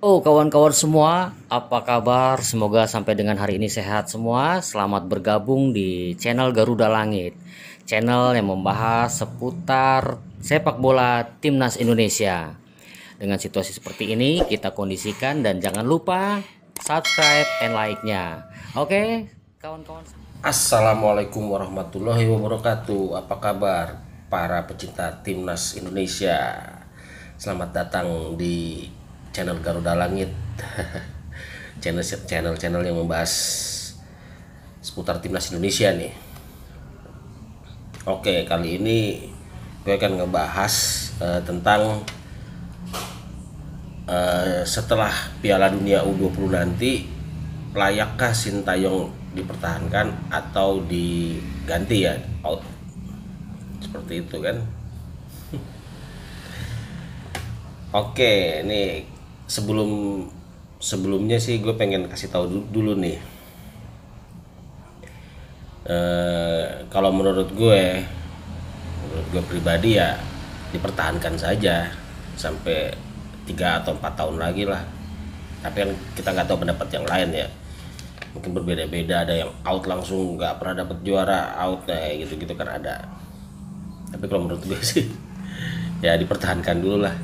Oh, kawan-kawan semua, apa kabar? Semoga sampai dengan hari ini sehat semua. Selamat bergabung di channel Garuda Langit, channel yang membahas seputar sepak bola timnas Indonesia. Dengan situasi seperti ini, kita kondisikan dan jangan lupa subscribe and like-nya. Oke, kawan-kawan. Assalamualaikum warahmatullahi wabarakatuh. Apa kabar para pecinta timnas Indonesia? Selamat datang di channel Garuda Langit. Channel yang membahas seputar timnas Indonesia nih. Oke, kali ini gue akan ngebahas tentang setelah Piala Dunia U20 nanti, layakkah Sintayong dipertahankan atau diganti ya, out seperti itu kan. Oke, ini sebelumnya sih gue pengen kasih tahu dulu nih. Kalau menurut gue pribadi ya dipertahankan saja sampai 3 atau 4 tahun lagi lah. Tapi kan kita nggak tahu pendapat yang lain ya, mungkin berbeda-beda. Ada yang out langsung nggak pernah dapat juara, out gitu-gitu kan ada. Tapi kalau menurut gue sih ya dipertahankan dulu lah.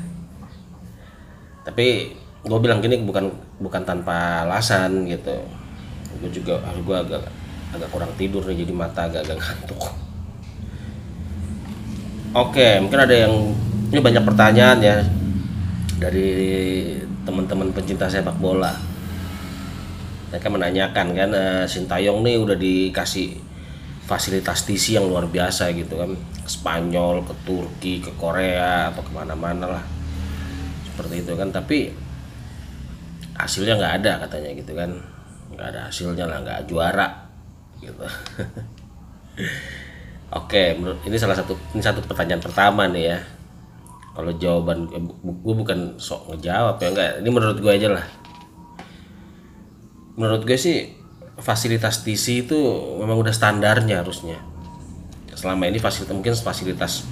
Tapi gue bilang gini bukan bukan tanpa alasan gitu. Gue agak agak kurang tidur nih, jadi mata agak ngantuk. Oke, mungkin ada yang, ini banyak pertanyaan ya dari teman-teman pencinta sepak bola. Mereka menanyakan kan, Sintayong nih udah dikasih fasilitas TC yang luar biasa gitu kan, ke Spanyol, ke Turki, ke Korea atau kemana-mana lah seperti itu kan. Tapi hasilnya nggak ada katanya gitu kan, nggak ada hasilnya lah, nggak juara gitu. Oke, ini satu pertanyaan pertama nih ya. Kalau jawaban gue bukan sok ngejawab ya, enggak, ini menurut gue aja lah. Menurut gue sih fasilitas TC itu memang udah standarnya harusnya. Selama ini fasilitas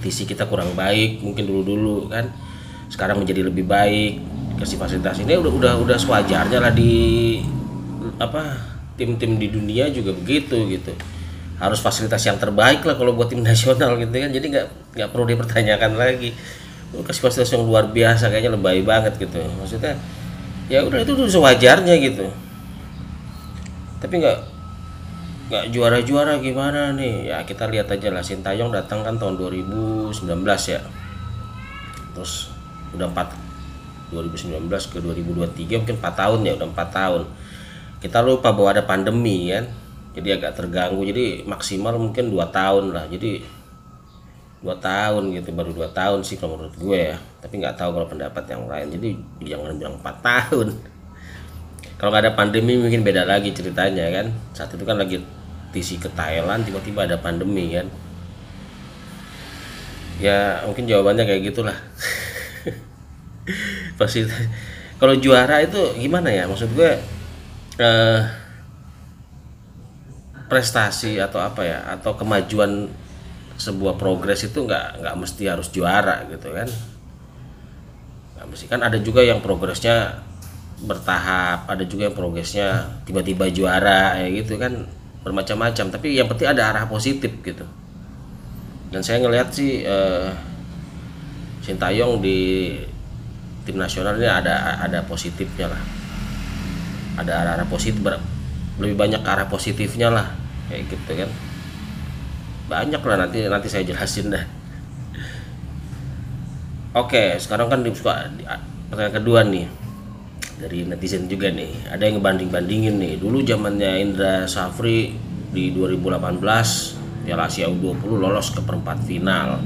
TC kita kurang baik, mungkin dulu-dulu kan. Sekarang menjadi lebih baik, kasih fasilitas ini udah sewajarnya lah. Di apa, tim-tim di dunia juga begitu gitu. Harus fasilitas yang terbaik lah kalau buat tim nasional gitu kan. Jadi nggak perlu dipertanyakan lagi. Kasih fasilitas yang luar biasa, kayaknya lebay banget gitu. Maksudnya ya udah, itu tuh sewajarnya gitu. Tapi nggak juara-juara gimana nih ya, kita lihat aja lah. Sintayong datang kan tahun 2019 ya, terus udah 2019 ke 2023, mungkin 4 tahun ya, udah 4 tahun. Kita lupa bahwa ada pandemi kan, jadi agak terganggu. Jadi maksimal mungkin 2 tahun lah. Jadi 2 tahun gitu, baru 2 tahun sih kalau menurut gue ya. Tapi nggak tahu kalau pendapat yang lain, jadi jangan bilang 4 tahun. Kalau nggak ada pandemi mungkin beda lagi ceritanya kan. Saat itu kan lagi TC ke Thailand, tiba-tiba ada pandemi kan. Ya mungkin jawabannya kayak gitulah. Pasti kalau juara itu gimana ya, maksud gue eh, prestasi atau apa ya, atau kemajuan sebuah progres itu nggak mesti harus juara gitu kan. Nggak mesti kan, ada juga yang progresnya bertahap, ada juga yang progresnya tiba-tiba juara ya gitu kan, bermacam-macam. Tapi yang penting ada arah positif gitu. Dan saya ngelihat sih Sintayong di tim nasional ini ada positifnya lah, ada arah-arah positif, lebih banyak ke arah positifnya lah kayak gitu kan. Banyak lah, nanti saya jelasin dah. Oke, sekarang kan pertanyaan kedua nih dari netizen juga nih. Ada yang ngebanding-bandingin nih, dulu zamannya Indra Safri di 2018 Piala Asia U20 lolos ke perempat final.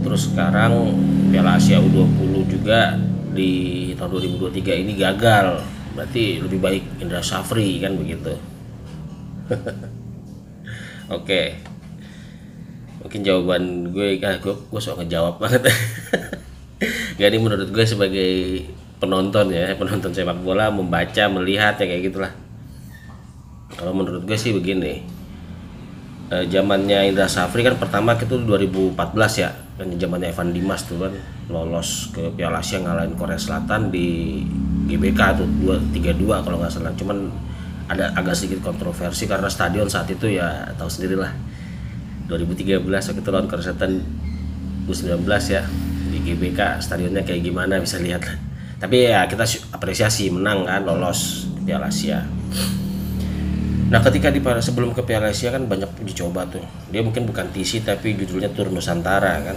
Terus sekarang Piala Asia U20 juga di tahun 2023 ini gagal. Berarti lebih baik Indra Safri kan begitu. Oke, mungkin jawaban gue sok ngejawab banget. Jadi menurut gue sebagai penonton ya, penonton sepak bola, membaca, melihat ya kayak gitulah. Kalau menurut gue sih begini, zamannya Indra Safri kan pertama itu 2014 ya, kan zamannya Evan Dimas tuh kan lolos ke Piala Asia ngalahin Korea Selatan di GBK tuh 3-2 kalau nggak salah. Cuman ada agak sedikit kontroversi karena stadion saat itu ya tahu sendirilah, 2013 waktu itu lawan Korea Selatan U19 ya di GBK, stadionnya kayak gimana bisa lihat. Tapi ya kita apresiasi menang kan, lolos ke Piala Asia. Nah ketika sebelum ke Piala Asia kan banyak uji coba tuh. Dia mungkin bukan TC tapi judulnya Tour Nusantara kan.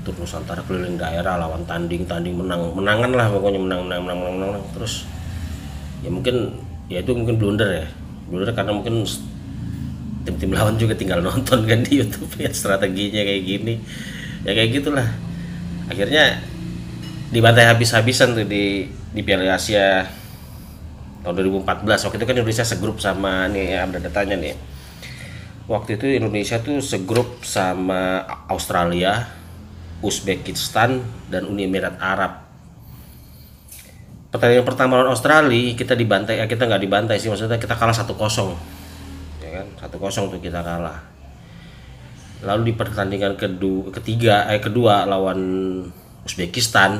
Tour Nusantara keliling daerah, lawan tanding menangan lah pokoknya, menang. Terus ya mungkin ya itu mungkin blunder karena mungkin tim-tim lawan juga tinggal nonton kan di YouTube ya, strateginya kayak gini. Ya kayak gitulah. Akhirnya dibantai habis-habisan tuh di Piala Asia tahun 2014. Waktu itu kan Indonesia segrup sama nih ya, ada datanya nih. Waktu itu Indonesia tuh segrup sama Australia, Uzbekistan, dan Uni Emirat Arab. Pertandingan pertama lawan Australia kita dibantai, kita nggak dibantai sih, maksudnya kita kalah 1-0 ya kan, 1-0 tuh kita kalah. Lalu di pertandingan kedua lawan Uzbekistan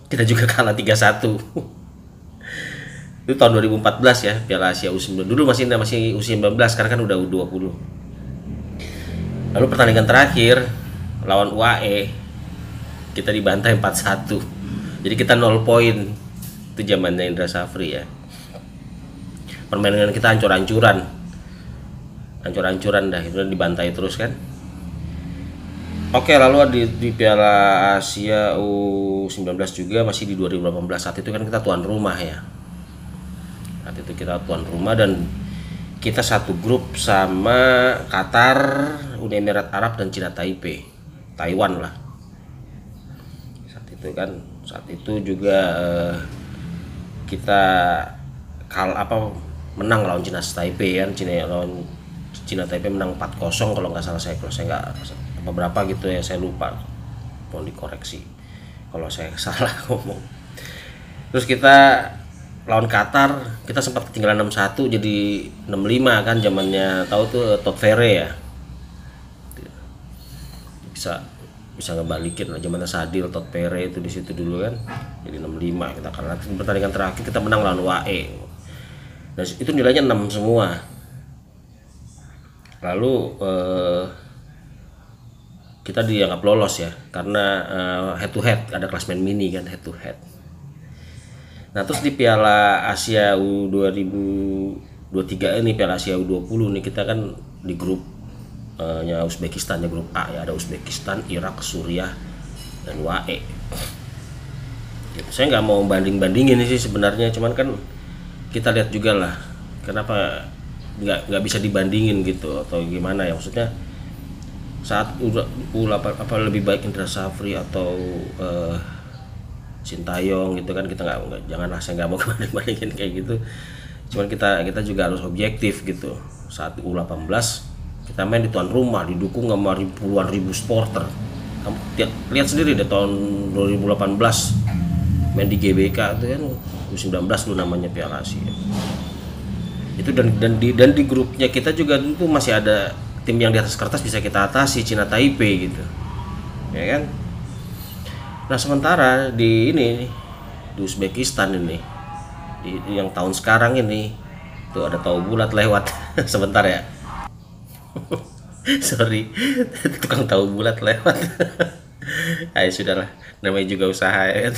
kita juga kalah 3-1. Itu tahun 2014 ya, Piala Asia U19. Dulu masih U19, sekarang kan udah U20. Lalu pertandingan terakhir lawan UAE kita dibantai 4-1. Jadi kita 0 poin. Itu zamannya Indra Safri ya. Permainan kita hancur-hancuran dah, itu dibantai terus kan. Oke, lalu di Piala Asia U19 juga masih di 2018. Saat itu kan kita tuan rumah ya. Saat itu kita tuan rumah dan kita satu grup sama Qatar, Uni Emirat Arab, dan Cina Taipei, Taiwan lah. Saat itu juga kita menang lawan Cina Taipei kan. Cina Taipei menang 4-0 kalau nggak salah kalau saya nggak berapa gitu ya, saya lupa, mohon dikoreksi kalau saya salah ngomong. Terus kita lawan Qatar kita sempat ketinggalan 6-1 jadi 6-5 kan, zamannya tahu tuh Todd Ferre ya, bisa ngebalikin lah, zamannya Sadil, Todd Ferre itu di situ dulu kan, jadi 6-5 kita kalah. Pertandingan terakhir kita menang lawan UAE dan itu nilainya 6 semua. Lalu kita dianggap lolos ya karena head to head, ada klasmen mini kan, head to head. Nah terus di Piala Asia U2023 ini, Piala Asia U20 nih, kita kan di grupnya Uzbekistan ya, grup A ya, ada Uzbekistan, Irak, Suriah, dan UAE. Gitu. Saya nggak mau banding-bandingin sih sebenarnya, cuman kan kita lihat juga lah kenapa nggak bisa dibandingin gitu atau gimana ya, maksudnya saat apa lebih baik Indra Safri atau Sintayong gitu kan, kita nggak janganlah, saya nggak mau bandingin kayak gitu. Cuman kita juga harus objektif gitu. Saat U18 kita main di tuan rumah, didukung sama puluhan ribu supporter. Kamu lihat sendiri deh tahun 2018 main di GBK itu kan, U19 dulu namanya Piala Asia. Itu dan di grupnya kita juga itu masih ada tim yang di atas kertas bisa kita atasi, Cina Taipei gitu. Ya kan? Nah sementara di Uzbekistan ini yang tahun sekarang ini tuh ada tahu bulat lewat sebentar ya. Sorry, tukang tahu bulat lewat. Ayo sudahlah, namanya juga usaha ya.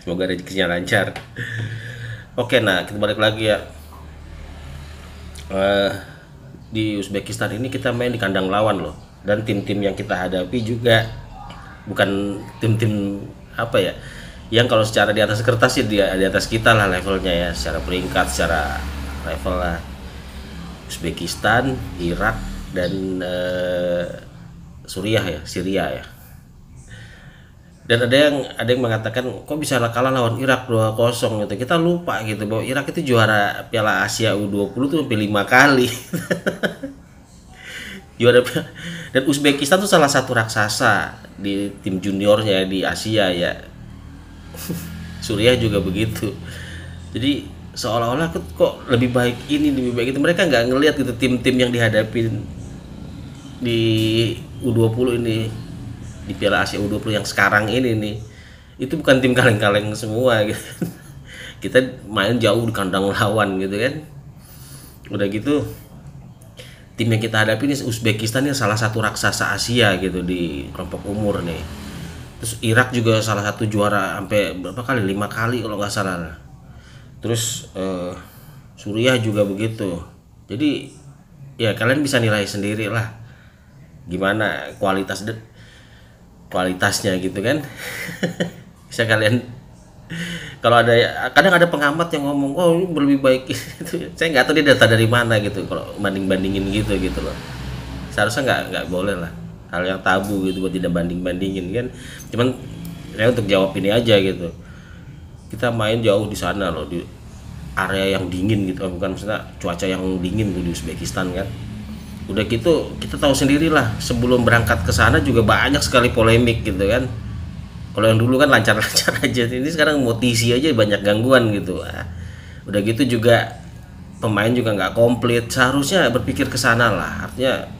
Semoga rezekinya lancar. Oke, nah kita balik lagi ya. Di Uzbekistan ini kita main di kandang lawan loh, dan tim-tim yang kita hadapi juga bukan tim-tim apa ya, yang kalau secara di atas kertas sih dia di atas kita lah levelnya ya, secara peringkat, secara level lah. Uzbekistan, Irak, dan Syria ya. Dan ada yang mengatakan kok bisa kalah lawan Irak 2-0 gitu. Kita lupa gitu bahwa Irak itu juara Piala Asia U20 tuh sampai 5 kali. Juara. Dan Uzbekistan tuh salah satu raksasa di tim juniornya di Asia ya. Suriah juga begitu. Jadi seolah-olah kok lebih baik itu. Mereka nggak ngelihat gitu tim-tim yang dihadapin di U20 ini, di Piala Asia U20 yang sekarang ini nih, itu bukan tim kaleng-kaleng semua gitu. Kita main jauh di kandang lawan gitu kan. Udah gitu tim yang kita hadapi ini Uzbekistan ini salah satu raksasa Asia gitu di kelompok umur nih. Terus Irak juga salah satu juara sampai berapa kali, 5 kali kalau nggak salah. Terus Suriah juga begitu. Jadi ya kalian bisa nilai sendiri lah gimana kualitasnya gitu kan. Bisa kalian, kalau ada, kadang ada pengamat yang ngomong oh ini lebih baik itu, saya nggak tahu dia data dari mana gitu kalau bandingin gitu loh. Seharusnya nggak boleh lah, hal yang tabu gitu buat tidak bandingin kan. Cuman saya untuk jawab ini aja gitu, kita main jauh di sana loh, di area yang dingin gitu, bukan maksudnya cuaca yang dingin tuh di Uzbekistan kan. Udah gitu kita tahu sendiri lah, sebelum berangkat ke sana juga banyak sekali polemik gitu kan. Kalau yang dulu kan lancar-lancar aja, ini sekarang mau TC aja banyak gangguan gitu. Udah gitu juga pemain juga nggak komplit. Seharusnya berpikir ke sana lah. Artinya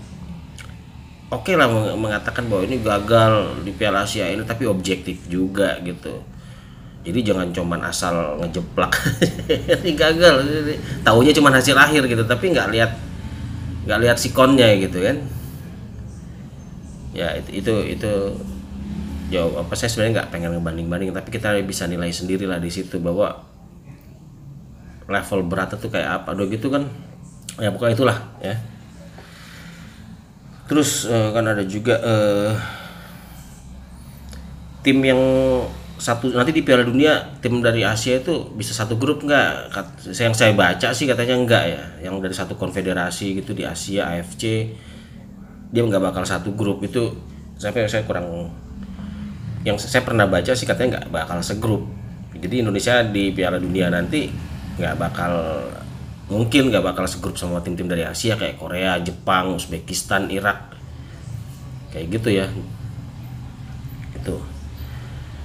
oke lah mengatakan bahwa ini gagal di Piala Asia ini, tapi objektif juga gitu. Jadi jangan cuman asal ngejeplak ini gagal, taunya cuma hasil akhir gitu, tapi nggak lihat sikonnya gitu kan. Ya itu jauh apa, saya sebenarnya nggak pengen ngebanding-banding, tapi kita bisa nilai sendiri lah di situ bahwa level beratnya tuh kayak apa. Udah gitu kan ya pokoknya itulah ya. Terus kan ada juga tim yang satu nanti di Piala Dunia, tim dari Asia itu bisa satu grup nggak? Yang saya baca sih katanya enggak ya, yang dari satu konfederasi gitu di Asia, AFC, dia nggak bakal satu grup. Itu saya kurang, yang saya pernah baca sih katanya nggak bakal segrup. Jadi Indonesia di Piala Dunia nanti mungkin nggak bakal segrup sama tim-tim dari Asia kayak Korea, Jepang, Uzbekistan, Irak, kayak gitu ya. Itu.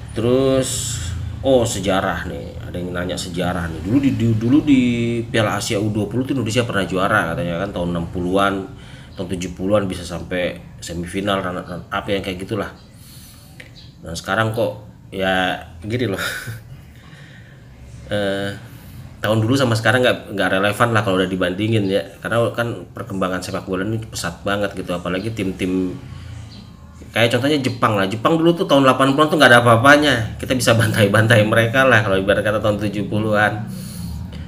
Terus sejarah nih, ada yang nanya sejarah nih. Dulu di Piala Asia U20 tuh Indonesia pernah juara katanya kan, tahun 60-an, tahun 70-an bisa sampai semifinal, apa yang kayak gitulah. Nah sekarang kok ya gini loh. Tahun dulu sama sekarang nggak relevan lah kalau udah dibandingin ya, karena kan perkembangan sepak bola ini pesat banget gitu, apalagi tim-tim kayak contohnya Jepang lah. Jepang dulu tuh tahun 80-an tuh nggak ada apa-apanya, kita bisa bantai-bantai mereka lah kalau ibarat kata tahun 70-an.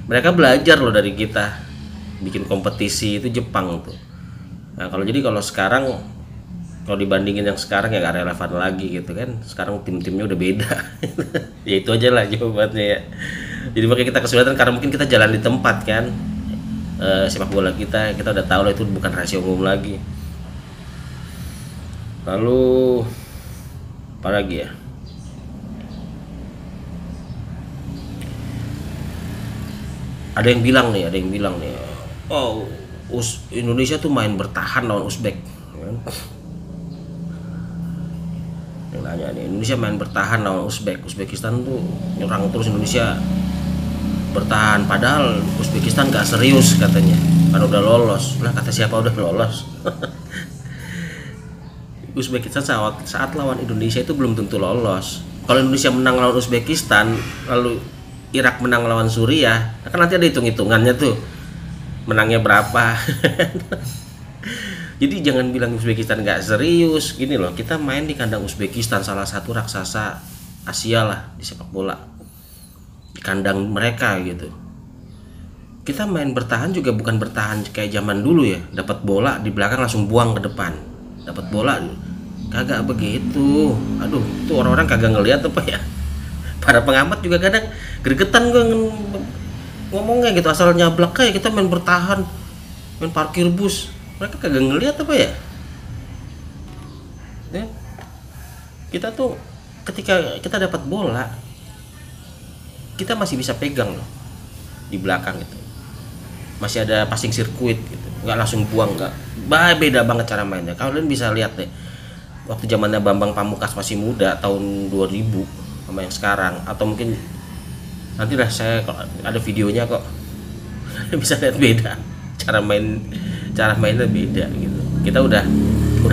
Mereka belajar loh dari kita bikin kompetisi, itu Jepang tuh. Nah kalau sekarang, kalau dibandingin yang sekarang ya nggak relevan lagi gitu kan. Sekarang tim-timnya udah beda. Ya itu aja lah jawabannya ya. Jadi makanya kita kesulitan karena mungkin kita jalan di tempat kan. Sepak bola kita udah tahu lah itu bukan rahasia umum lagi. Lalu apa lagi ya? Ada yang bilang nih, oh Indonesia tuh main bertahan lawan Uzbek. Yang nanya nih, Indonesia main bertahan lawan Uzbekistan tuh nyerang terus, Indonesia bertahan, padahal Uzbekistan gak serius katanya, kan udah lolos. Lah kata siapa udah lolos? Uzbekistan saat lawan Indonesia itu belum tentu lolos. Kalau Indonesia menang lawan Uzbekistan, lalu Irak menang lawan Suriah, kan nanti ada hitung-hitungannya tuh menangnya berapa. Jadi jangan bilang Uzbekistan nggak serius. Gini loh, kita main di kandang Uzbekistan, salah satu raksasa Asia lah di sepak bola, di kandang mereka gitu. Kita main bertahan juga bukan bertahan kayak zaman dulu ya, dapat bola di belakang langsung buang ke depan, dapat bola kagak begitu. Aduh, itu orang-orang kagak ngelihat apa ya. Para pengamat juga kadang gregetan gue ngomongnya gitu, asal nyablak kayak kita main bertahan, main parkir bus. Mereka kagak ngelihat apa ya. Kita tuh ketika kita dapat bola, kita masih bisa pegang loh di belakang gitu, masih ada passing sirkuit gitu, nggak langsung buang, nggak. Beda banget cara mainnya. Kalian bisa lihat deh, waktu zamannya Bambang Pamungkas masih muda tahun 2000 sama yang sekarang, atau mungkin nanti lah saya kalau ada videonya kok bisa lihat beda cara mainnya beda gitu. kita udah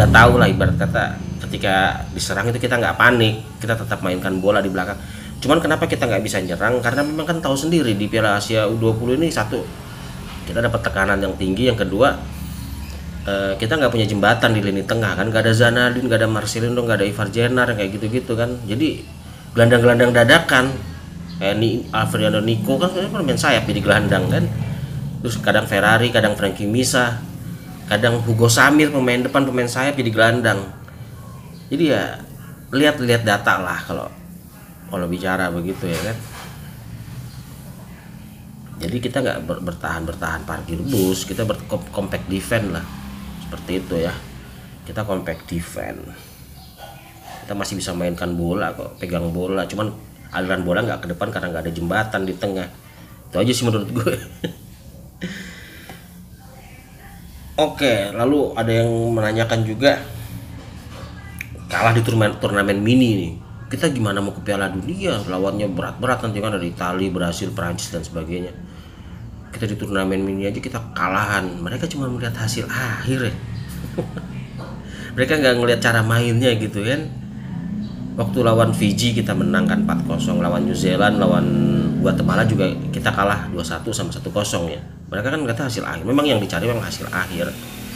tahu lah, ibarat kata ketika diserang itu kita nggak panik, kita tetap mainkan bola di belakang. Cuman kenapa kita nggak bisa nyerang, karena memang kan tahu sendiri di Piala Asia U20 ini, satu kita dapat tekanan yang tinggi, yang kedua kita nggak punya jembatan di lini tengah kan, nggak ada Zanadin, nggak ada Marcelino, nggak ada Ivar Jenar kayak gitu-gitu kan. Jadi gelandang-gelandang dadakan kayak Alfredo Nico kan sebenarnya pemain sayap jadi gelandang kan. Terus kadang Ferrari, kadang Frankie Misa, kadang Hugo Samir pemain depan, pemain sayap jadi gelandang. Jadi ya lihat data lah kalau bicara begitu ya kan. Jadi kita nggak bertahan parkir bus, kita compact defense lah, seperti itu ya. Kita compact defense, kita masih bisa mainkan bola kok, pegang bola, cuman aliran bola nggak ke depan karena nggak ada jembatan di tengah. Itu aja sih menurut gue. Oke, lalu ada yang menanyakan juga, kalah di turnamen mini nih, kita gimana mau ke Piala Dunia, lawannya berat-berat nanti kan, ada Italia, Brasil, Prancis dan sebagainya. Kita di turnamen mini aja kita kalahan, mereka cuma melihat hasil akhir ya. Mereka nggak ngelihat cara mainnya gitu kan. Waktu lawan Fiji kita menang kan 4-0, lawan New Zealand, lawan Guatemala juga kita kalah 2-1 sama 1-0 ya. Mereka kan ngeliat hasil akhir, memang yang dicari memang hasil akhir,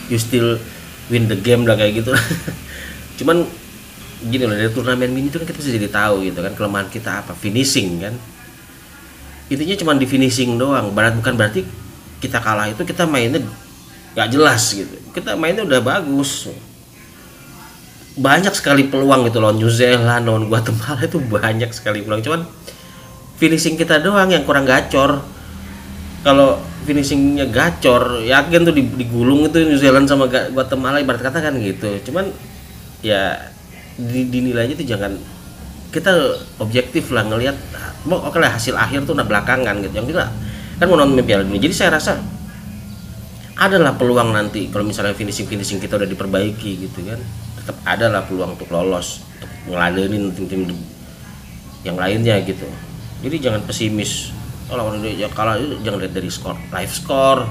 you still win the game lah kayak gitu. Cuman gini loh, dari turnamen mini itu kan kita bisa jadi tahu gitu kan kelemahan kita apa, finishing kan. Intinya cuma di finishing doang, bukan berarti kita kalah itu kita mainnya nggak jelas gitu. Kita mainnya udah bagus, banyak sekali peluang gitu, lawan New Zealand, lawan Guatemala itu banyak sekali peluang, cuman finishing kita doang yang kurang gacor. Kalau finishingnya gacor, yakin tuh digulung itu New Zealand sama Guatemala ibarat kata kan gitu. Cuman ya dinilainya tuh jangan, kita objektif lah ngelihat, oke lah hasil akhir tuh udah belakangan gitu. Yang kita kan mau nonton Piala Dunia, jadi saya rasa adalah peluang nanti kalau misalnya finishing kita udah diperbaiki gitu kan, tetap adalah peluang untuk lolos, untuk ngeladenin tim-tim yang lainnya gitu. Jadi jangan pesimis. Kalau ya kalah itu jangan lihat dari live score.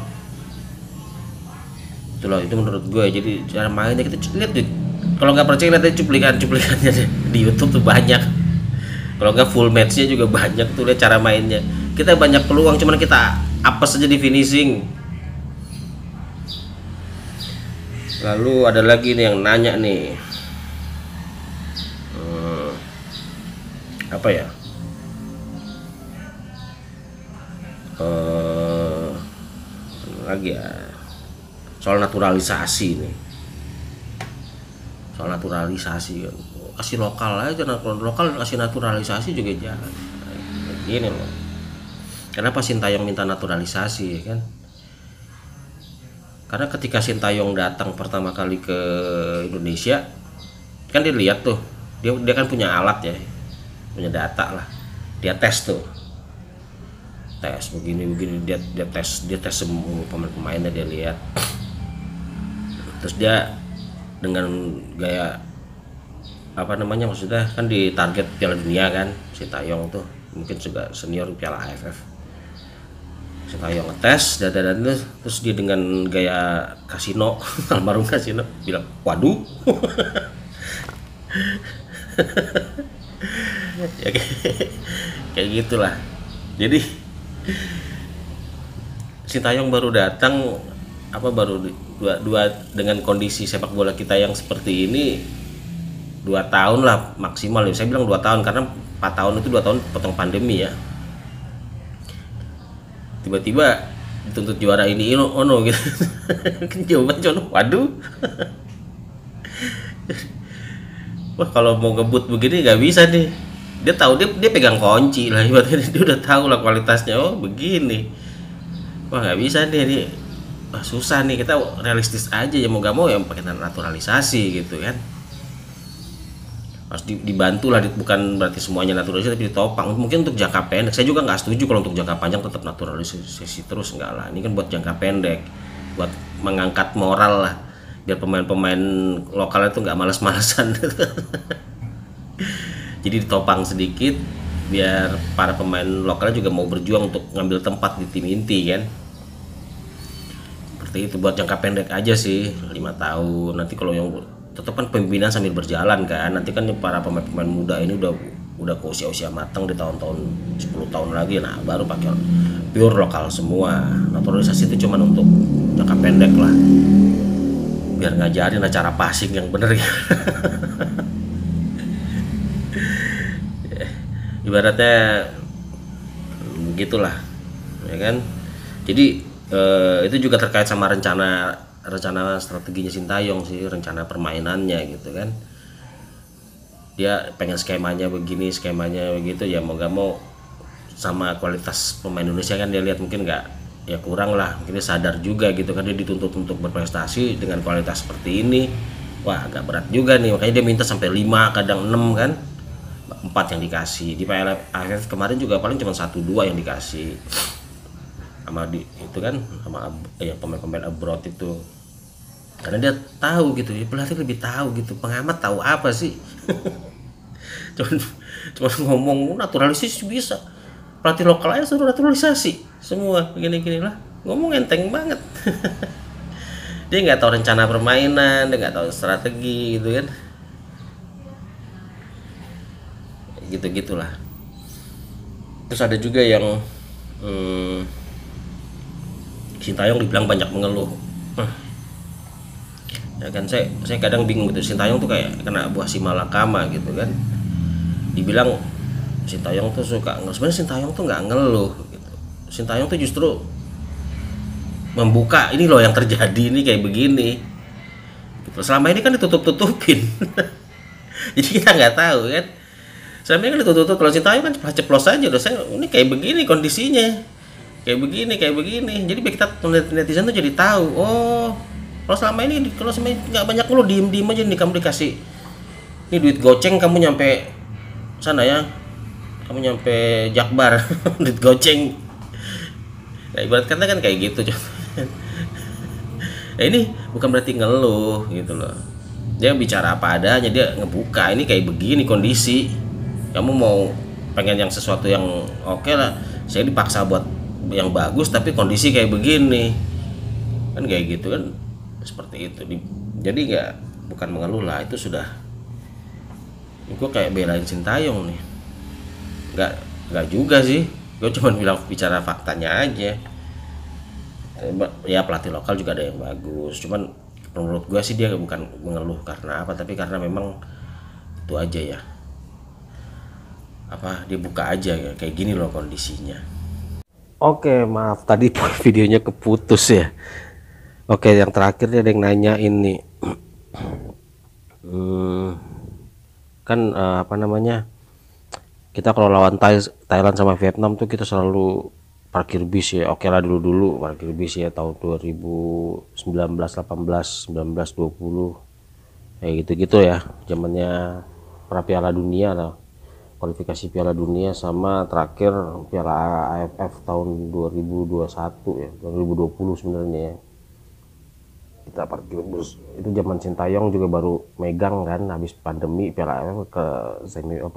Itulah, itu menurut gue. Jadi cara mainnya kita lihat deh. Kalau nggak percaya lihat cuplikannya deh. Di YouTube tuh banyak. Kalau nggak full matchnya juga banyak tuh, lihat cara mainnya. Kita banyak peluang, cuman kita apes saja di finishing. Lalu ada lagi nih yang nanya nih, apa ya? Lagi ya, soal naturalisasi nih. Soal naturalisasi kan, kasih lokal aja, lokal kasih naturalisasi juga jangan. Gini loh, kenapa Sintayong minta naturalisasi ya kan? Karena ketika Sintayong datang pertama kali ke Indonesia, kan dia lihat tuh, dia kan punya alat ya, punya data lah, dia tes tuh, tes begini dia tes semua pemainnya, dia lihat, terus dia dengan gaya apa namanya, maksudnya kan di target Piala Dunia kan, Sintayong tuh mungkin juga senior Piala AFF. Sintayong ngetes dan terus dia dengan gaya kasino, almarhum kasino, bilang waduh. Ya kayak gitulah. Jadi Sintayong baru datang baru dua dengan kondisi sepak bola kita yang seperti ini 2 tahun lah maksimal ya. Saya bilang 2 tahun karena 4 tahun itu 2 tahun potong pandemi ya. Tiba-tiba dituntut juara ini ono gitu. Kan jawaban cuma waduh. Wah, kalau mau ngebut begini nggak bisa nih. Dia tahu, dia pegang kunci lah, ibaratnya dia udah tahu lah kualitasnya. Oh begini, wah nggak bisa nih, wah susah nih. Kita realistis aja ya, mau nggak mau ya pakai naturalisasi gitu kan. Harus dibantu lah, bukan berarti semuanya naturalisasi tapi ditopang. Mungkin untuk jangka pendek, saya juga nggak setuju kalau untuk jangka panjang tetap naturalisasi terus, enggak lah. Ini kan buat jangka pendek, buat mengangkat moral lah, biar pemain-pemain lokalnya tuh nggak malas-malasan. Jadi ditopang sedikit, biar para pemain lokalnya juga mau berjuang untuk ngambil tempat di tim inti kan. seperti itu buat jangka pendek aja sih, 5 tahun. Nanti kalau yang tetap kan pembinaan sambil berjalan kan, nanti kan para pemain-pemain muda ini udah ke usia-usia matang di tahun-tahun 10 tahun lagi, nah baru pakai pure lokal semua. Naturalisasi itu cuma untuk jangka pendek lah, biar ngajarin cara passing yang bener ya. Ibaratnya begitulah ya kan. Jadi itu juga terkait sama rencana strateginya Sintayong sih, rencana permainannya gitu kan. Dia pengen skemanya begini, skemanya begitu, ya mau gak mau sama kualitas pemain Indonesia kan dia lihat mungkin nggak, ya kurang lah, mungkin dia sadar juga gitu kan, dia dituntut untuk berprestasi dengan kualitas seperti ini. Wah agak berat juga nih, makanya dia minta sampai 5 kadang 6 kan, 4 yang dikasih. Di Piala AFF kemarin juga paling cuma 1-2 yang dikasih sama itu kan, sama ya pemain-pemain abroad itu, karena dia tahu gitu ya, pelatih lebih tahu gitu, pengamat tahu apa sih. cuman ngomong naturalisasi bisa, pelatih lokal aja suruh naturalisasi semua begini-gini lah, ngomong enteng banget. Dia nggak tahu rencana permainan, dia nggak tahu strategi gitu kan, gitu-gitulah. Terus ada juga yang Sintayong dibilang banyak mengeluh. Ya kan, saya kadang bingung gitu, Sintayong tuh kayak kena buah si malakama gitu kan. Dibilang Sintayong tuh suka ngeluh, sebenarnya Sintayong tuh nggak ngeluh gitu. Sintayong tuh justru membuka, ini loh yang terjadi ini kayak begini gitu. Selama ini kan ditutup-tutupin. Jadi kita nggak tahu kan, selama ini kan ditutup. Kalau Sintayong kan ceplos aja udah, saya ini kayak begini kondisinya, kayak begini. Jadi biar kita netizen tuh jadi tahu, oh kalau selama ini nggak banyak lu diem aja nih, kamu dikasih ini duit goceng, kamu nyampe sana ya, kamu nyampe Jakbar. Duit goceng, nah, ibarat kata kan kayak gitu. Nah, ini bukan berarti ngeluh gitu loh, dia bicara apa adanya, dia ngebuka ini kayak begini kondisi, kamu mau pengen yang sesuatu yang oke lah, saya dipaksa buat yang bagus tapi kondisi kayak begini kan, kayak gitu kan, seperti itu. Jadi bukan mengeluh lah, itu sudah, gue kayak belain Sintayong nih, nggak juga sih, gue cuma bicara faktanya aja. Ya pelatih lokal juga ada yang bagus, cuman menurut gue sih dia bukan mengeluh karena apa, tapi karena memang itu aja ya, apa, dia buka aja ya, kayak gini loh kondisinya. Oke, maaf tadi videonya keputus ya. Oke, yang terakhir dia ada yang nanya ini, kan apa namanya, kita kalau lawan Thailand sama Vietnam tuh kita selalu parkir bis ya. Oke lah, dulu parkir bis ya, tahun 2019, 18, 19, 20 kayak gitu-gitu ya, zamannya pra Piala Dunia lah, kualifikasi Piala Dunia, sama terakhir Piala AFF tahun 2021 ya, 2020 sebenarnya ya. Kita parkir bus itu zaman Sintayong juga baru megang kan, habis pandemi Piala AFF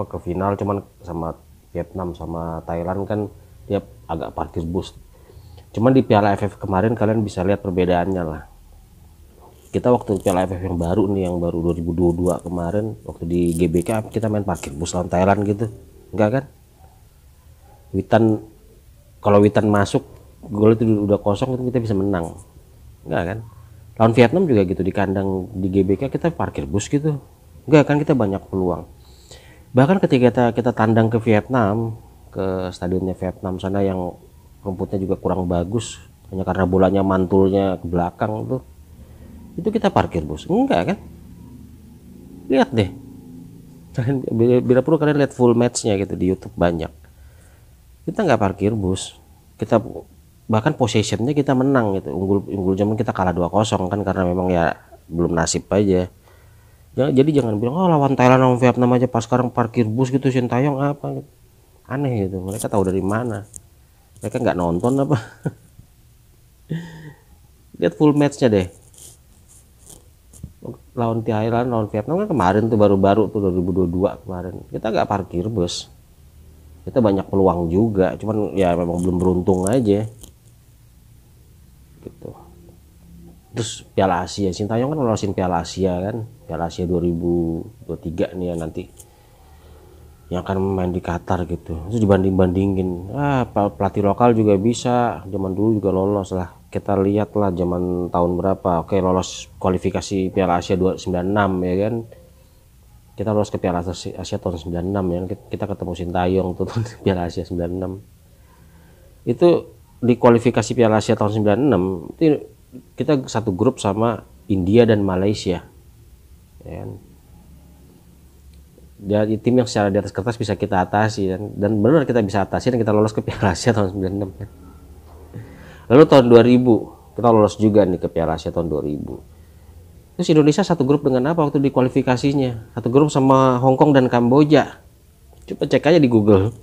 ke final, cuman sama Vietnam sama Thailand kan dia agak parkir bus. Cuman di Piala AFF kemarin kalian bisa lihat perbedaannya lah. Kita waktu Piala AFF yang baru nih, yang baru 2022 kemarin, waktu di GBK kita main parkir bus lawan Thailand gitu, enggak kan? Kalau Witan masuk gol itu udah kosong, itu kita bisa menang, enggak kan? Lawan Vietnam juga gitu, di kandang di GBK kita parkir bus gitu, enggak kan, kita banyak peluang. Bahkan ketika kita tandang ke Vietnam, ke stadionnya Vietnam sana yang rumputnya juga kurang bagus, hanya karena bolanya mantulnya ke belakang tuh, itu kita parkir bus, enggak kan? Lihat deh, bila perlu kalian lihat full matchnya gitu di YouTube, banyak. Kita nggak parkir bus, kita bahkan possessionnya kita menang gitu, unggul zaman kita kalah 2-0 kan, karena memang ya belum nasib aja. Jadi jangan bilang oh lawan Thailand sama Vietnam aja pas sekarang parkir bus gitu, Sintayong apa gitu. Aneh gitu, mereka tahu dari mana? Mereka nggak nonton apa? Lihat full matchnya deh, lawan Thailand, lawan Vietnam kan kemarin tuh, baru-baru tuh 2022 kemarin, kita nggak parkir bus, kita banyak peluang juga, cuman ya memang belum beruntung aja gitu. Terus Piala Asia, Sintayong kan lolosin Piala Asia kan, Piala Asia 2023 nih ya nanti, yang akan main di Qatar gitu. Terus dibanding-bandingin, pelatih lokal juga bisa, zaman dulu juga lolos lah. Kita lihat lah zaman tahun berapa, oke lolos kualifikasi Piala Asia 296 ya kan. Kita lolos ke Piala Asia tahun 96 ya, kita ketemu Sintayong tuh Piala Asia 96. Itu di kualifikasi Piala Asia tahun 96 itu kita satu grup sama India dan Malaysia ya kan? Dari tim yang secara di atas kertas bisa kita atasi dan benar kita bisa atasi dan kita lolos ke Piala Asia tahun 96 kan. Lalu tahun 2000 kita lolos juga nih ke Piala Asia tahun 2000. Terus Indonesia satu grup dengan apa waktu di kualifikasinya? Satu grup sama Hong Kong dan Kamboja. Coba cek aja di Google.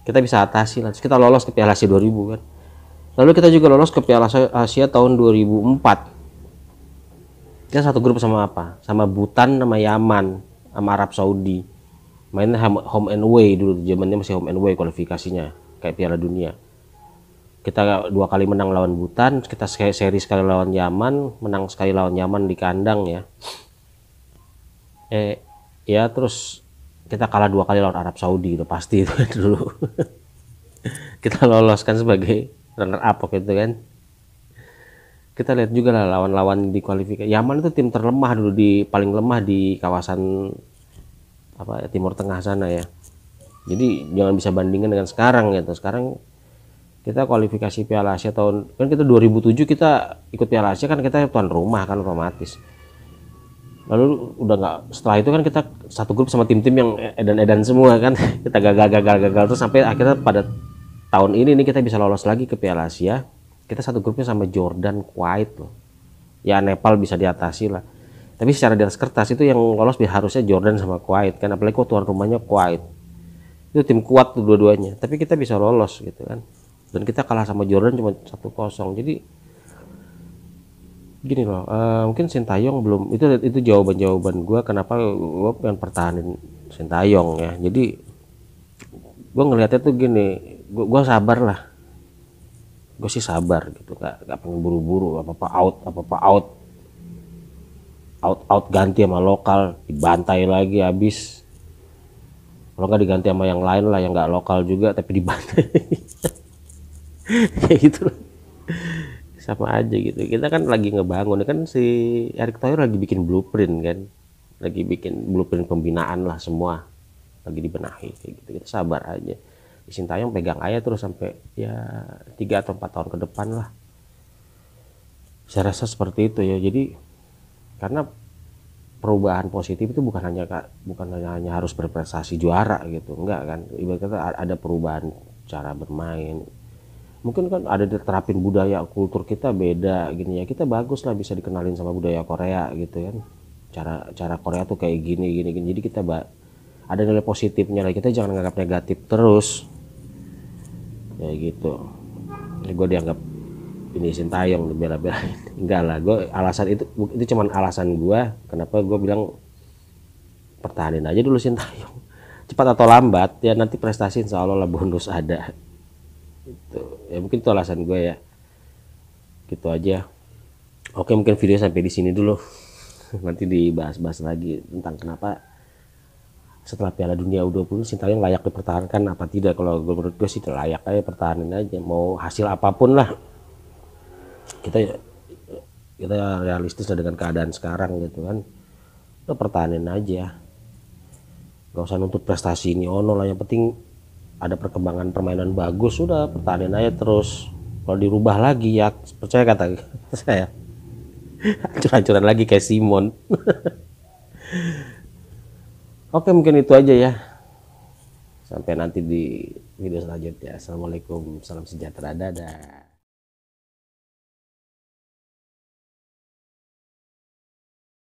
Kita bisa atasi lah. Terus kita lolos ke Piala Asia 2000 kan. Lalu kita juga lolos ke Piala Asia tahun 2004. Kita satu grup sama apa? Sama Bhutan, sama Yaman, sama Arab Saudi. Mainnya home and away dulu, zamannya masih home and away kualifikasinya, kayak Piala Dunia. Kita 2 kali menang lawan Bhutan, kita seri sekali lawan Yaman, menang sekali lawan Yaman di kandang ya. Ya terus kita kalah 2 kali lawan Arab Saudi, udah pasti itu dulu. Kita lolos kan sebagai runner up gitu kan. Kita lihat juga lah lawan-lawan di kualifikasi. Yaman itu tim terlemah dulu, paling lemah di kawasan Timur Tengah sana ya. Jadi jangan bisa bandingkan dengan sekarang gitu. Sekarang kita kualifikasi Piala Asia tahun kan kita 2007 kita ikut Piala Asia kan, kita tuan rumah kan otomatis. Lalu udah nggak, setelah itu kan kita satu grup sama tim-tim yang edan-edan semua kan. Kita gagal terus sampai akhirnya pada tahun ini nih kita bisa lolos lagi ke Piala Asia. Kita satu grupnya sama Jordan, Kuwait loh. Ya Nepal bisa diatasi lah. Tapi secara di atas kertas itu yang lolos harusnya Jordan sama Kuwait kan, apalagi tuan rumahnya Kuwait. Itu tim kuat tuh dua-duanya. Tapi kita bisa lolos gitu kan. Dan kita kalah sama Jordan cuma 1-0. Jadi gini loh, mungkin Sintayong belum, itu jawaban gue kenapa gue pengen pertahanin Sintayong ya. Jadi gue ngelihatnya tuh gini, gue sabar lah, gue sih sabar gitu, gak pengen buru-buru apa out ganti sama lokal, dibantai lagi habis. Kalau nggak diganti sama yang lain lah yang nggak lokal juga tapi dibantai. Kayak gitu sama aja gitu. Kita kan lagi ngebangun kan, si Erick Thohir lagi bikin blueprint kan, lagi bikin blueprint pembinaan lah, semua lagi dibenahi kayak gitu. Kita sabar aja. Sintayong pegang aja terus sampai ya 3 atau 4 tahun ke depan lah. Saya rasa seperti itu ya. Jadi karena perubahan positif itu bukan hanya harus berprestasi juara gitu, enggak kan. Ibaratnya ada perubahan cara bermain. Mungkin kan ada diterapin budaya kultur kita beda gini ya, kita bagus lah bisa dikenalin sama budaya Korea gitu kan, cara Korea tuh kayak gini. Jadi kita ada nilai positifnya lah, kita jangan nganggap negatif terus kayak gitu. Gue dianggap ini Sintayong bela-belain, enggak lah. Gue alasan itu cuman alasan gue kenapa gue bilang pertahanin aja dulu Sintayong. Cepat atau lambat ya nanti prestasi insya Allah lah bonus ada. Itu ya mungkin itu alasan gue ya, gitu aja. Oke, mungkin video sampai di sini dulu. Nanti dibahas-bahas lagi tentang kenapa setelah Piala Dunia U20 Sintayong layak dipertahankan apa tidak. Kalau menurut gue sih layak aja, pertahanin aja mau hasil apapun lah. Kita realistis lah dengan keadaan sekarang gitu kan. Udah pertahanin aja, gak usah nuntut prestasi ini ono lah, yang penting ada perkembangan permainan bagus, sudah pertahanin aja terus. Kalau dirubah lagi ya percaya kata saya hancur-hancuran lagi kayak Simon. Oke, mungkin itu aja ya, sampai nanti di video selanjutnya. Assalamualaikum, salam sejahtera, dadah.